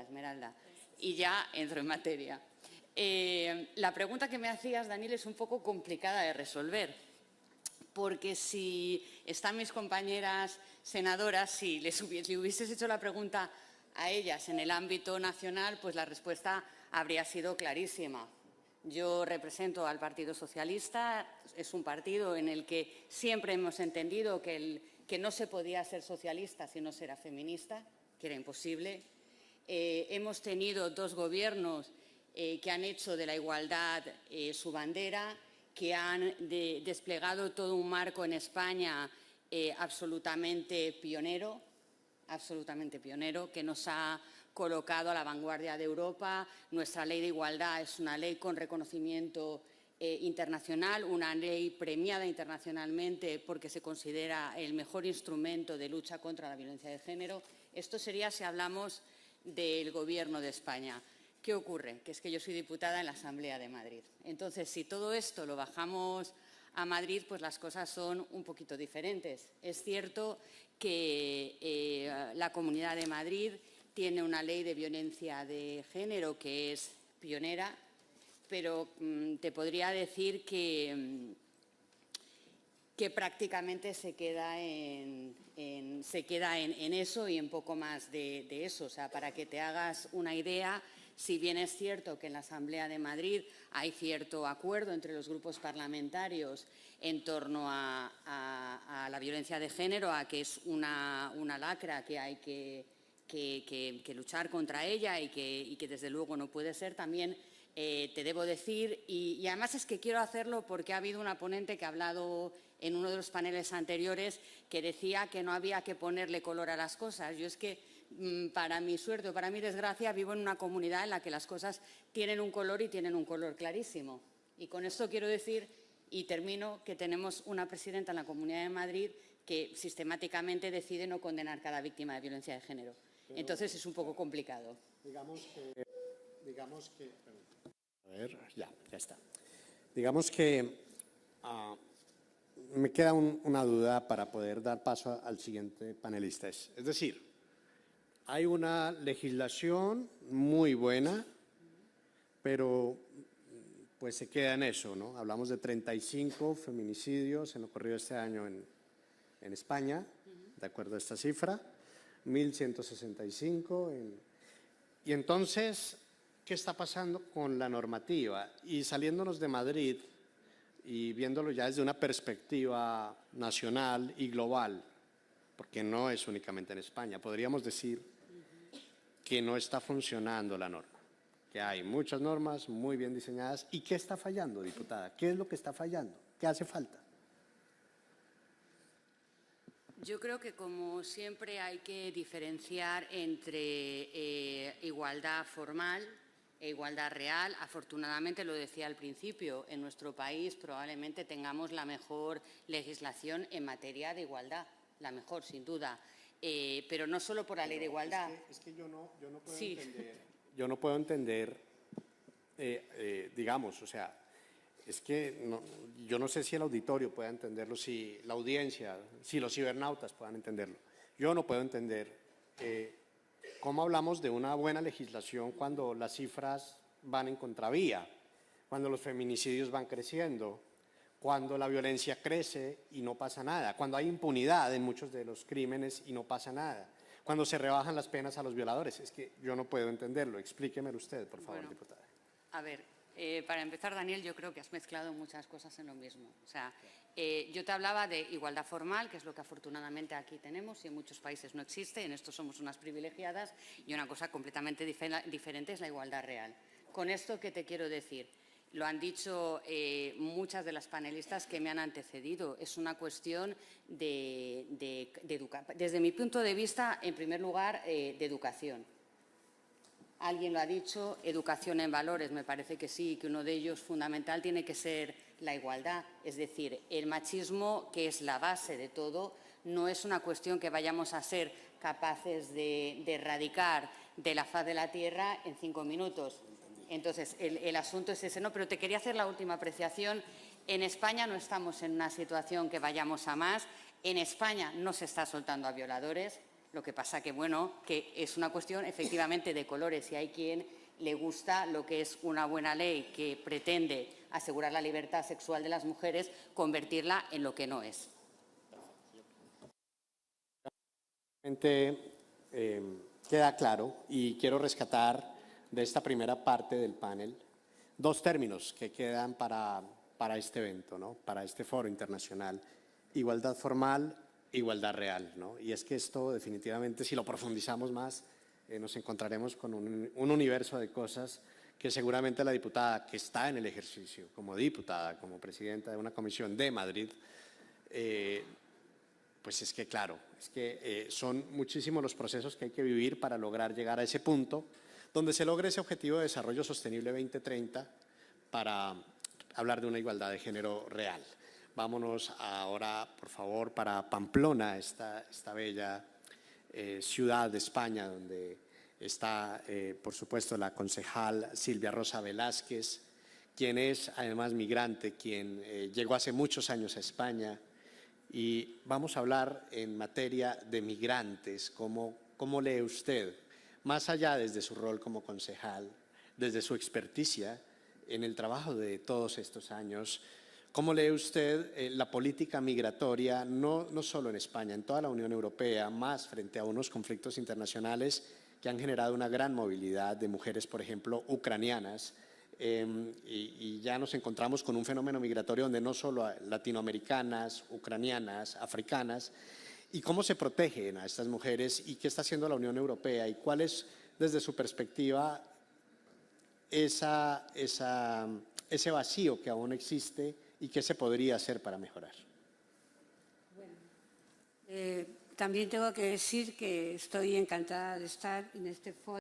Esmeralda. Y ya entro en materia. La pregunta que me hacías, Daniel, es un poco complicada de resolver, porque si están mis compañeras senadoras, si hubieses hecho la pregunta a ellas en el ámbito nacional, pues la respuesta habría sido clarísima. Yo represento al Partido Socialista, es un partido en el que siempre hemos entendido que no se podía ser socialista si no se era feminista, que era imposible. Hemos tenido dos gobiernos que han hecho de la igualdad su bandera, que han desplegado todo un marco en España absolutamente pionero, que nos ha colocado a la vanguardia de Europa. Nuestra ley de igualdad es una ley con reconocimiento internacional, una ley premiada internacionalmente porque se considera el mejor instrumento de lucha contra la violencia de género. Esto sería si hablamos del Gobierno de España. ¿Qué ocurre? Que es que yo soy diputada en la Asamblea de Madrid. Entonces, si todo esto lo bajamos a Madrid, pues las cosas son un poquito diferentes. Es cierto que la Comunidad de Madrid tiene una ley de violencia de género que es pionera, pero te podría decir que prácticamente se queda en eso y en poco más de eso. O sea, para que te hagas una idea, si bien es cierto que en la Asamblea de Madrid hay cierto acuerdo entre los grupos parlamentarios en torno a la violencia de género, a que es una lacra que hay que luchar contra ella y que desde luego no puede ser, también te debo decir, y además es que quiero hacerlo porque ha habido una ponente que ha hablado en uno de los paneles anteriores que decía que no había que ponerle color a las cosas. Yo es que, para mi suerte o para mi desgracia, vivo en una comunidad en la que las cosas tienen un color y tienen un color clarísimo. Y con esto quiero decir, y termino, que tenemos una presidenta en la Comunidad de Madrid que sistemáticamente decide no condenar cada víctima de violencia de género. Entonces es un poco complicado. Digamos que a ver, ya está. Digamos que me queda una duda para poder dar paso al siguiente panelista. Es decir, hay una legislación muy buena, pero pues se queda en eso, ¿no? Hablamos de 35 feminicidios en lo corrido este año en España, de acuerdo a esta cifra, 1.165 y entonces, ¿qué está pasando con la normativa? Y saliéndonos de Madrid y viéndolo ya desde una perspectiva nacional y global, porque no es únicamente en España, podríamos decir que no está funcionando la norma, que hay muchas normas muy bien diseñadas. ¿Y qué está fallando, diputada? ¿Qué es lo que está fallando? ¿Qué hace falta? Yo creo que, como siempre, hay que diferenciar entre igualdad formal e igualdad real. Afortunadamente, lo decía al principio, en nuestro país probablemente tengamos la mejor legislación en materia de igualdad, la mejor, sin duda. Pero no solo por la ley de igualdad. Es que yo no puedo sí. entender. Yo no puedo entender, digamos, o sea, es que yo no sé si el auditorio pueda entenderlo, si la audiencia, si los cibernautas puedan entenderlo. Yo no puedo entender cómo hablamos de una buena legislación cuando las cifras van en contravía, cuando los feminicidios van creciendo, cuando la violencia crece y no pasa nada, cuando hay impunidad en muchos de los crímenes y no pasa nada, cuando se rebajan las penas a los violadores. Es que yo no puedo entenderlo. Explíquemelo usted, por favor, diputada. A ver, para empezar, Daniel, yo creo que has mezclado muchas cosas en lo mismo. O sea, yo te hablaba de igualdad formal, que es lo que afortunadamente aquí tenemos y en muchos países no existe, en esto somos unas privilegiadas, y una cosa completamente diferente es la igualdad real. Con esto, ¿qué te quiero decir? Lo han dicho muchas de las panelistas que me han antecedido. Es una cuestión de educación. Desde mi punto de vista, en primer lugar, de educación. Alguien lo ha dicho, educación en valores, me parece que sí, que uno de ellos fundamental tiene que ser la igualdad. Es decir, el machismo, que es la base de todo, no es una cuestión que vayamos a ser capaces de erradicar de la faz de la tierra en 5 minutos. Entonces, el asunto es ese, ¿no? Pero te quería hacer la última apreciación. En España no estamos en una situación que vayamos a más. En España no se está soltando a violadores. Lo que pasa que, bueno, que es una cuestión efectivamente de colores y hay quien le gusta lo que es una buena ley que pretende asegurar la libertad sexual de las mujeres, convertirla en lo que no es. Queda claro y quiero rescatar de esta primera parte del panel dos términos que quedan para este evento, ¿no? Para este foro internacional: igualdad formal, igualdad real, ¿no? Y es que esto definitivamente, si lo profundizamos más, nos encontraremos con un universo de cosas que seguramente la diputada que está en el ejercicio como diputada, como presidenta de una comisión de Madrid, pues es que claro, es que son muchísimos los procesos que hay que vivir para lograr llegar a ese punto donde se logre ese objetivo de desarrollo sostenible 2030 para hablar de una igualdad de género real. Vámonos ahora, por favor, para Pamplona, esta bella ciudad de España, donde está, por supuesto, la concejal Silvia Rosa Velázquez, quien es además migrante, quien llegó hace muchos años a España. Y vamos a hablar en materia de migrantes. ¿Cómo lee usted, más allá desde su rol como concejal, desde su experticia en el trabajo de todos estos años, cómo lee usted la política migratoria, no solo en España, en toda la Unión Europea, más frente a unos conflictos internacionales que han generado una gran movilidad de mujeres, por ejemplo, ucranianas? Y ya nos encontramos con un fenómeno migratorio donde no solo latinoamericanas, ucranianas, africanas. ¿Y cómo se protegen a estas mujeres y qué está haciendo la Unión Europea? ¿Y cuál es, desde su perspectiva, ese vacío que aún existe y qué se podría hacer para mejorar? Bueno, también tengo que decir que estoy encantada de estar en este foro.